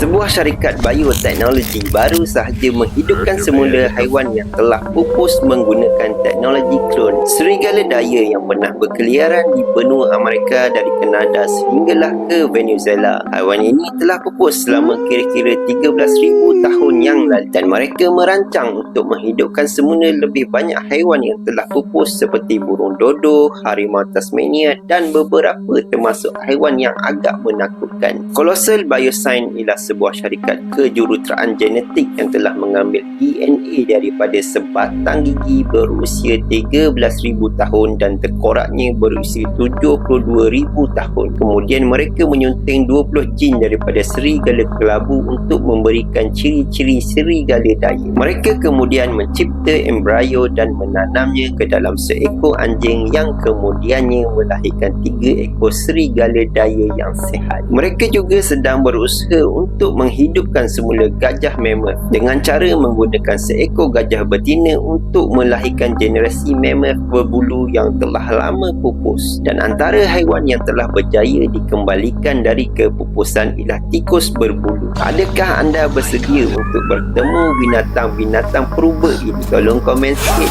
Sebuah syarikat bioteknologi baru sahaja menghidupkan semula haiwan yang telah pupus menggunakan teknologi klon. Serigala daya yang pernah berkeliaran di benua Amerika dari Kanada sehinggalah ke Venezuela. Haiwan ini telah pupus selama kira-kira 13,000 tahun yang lalu dan mereka merancang untuk menghidupkan semula lebih banyak haiwan yang telah pupus seperti burung dodo, harimau Tasmania dan beberapa termasuk haiwan yang agak menakutkan. Colossal Bioscience ialah sebuah syarikat kejuruteraan genetik yang telah mengambil DNA daripada sebatang gigi berusia 13,000 tahun dan tengkoraknya berusia 72,000 tahun. Kemudian mereka menyunting 20 jin daripada serigala kelabu untuk memberikan ciri-ciri serigala daya. Mereka kemudian mencipta embrio dan menanamnya ke dalam seekor anjing yang kemudiannya melahirkan 3 ekor serigala daya yang sihat. Mereka juga sedang berusaha untuk menghidupkan semula gajah mammoth dengan cara menggunakan seekor gajah betina untuk melahirkan generasi mammoth berbulu yang telah lama pupus. Dan antara haiwan yang telah berjaya dikembalikan dari kepupusan ialah tikus berbulu. Adakah anda bersedia untuk bertemu binatang-binatang purba ini? Tolong komen sikit.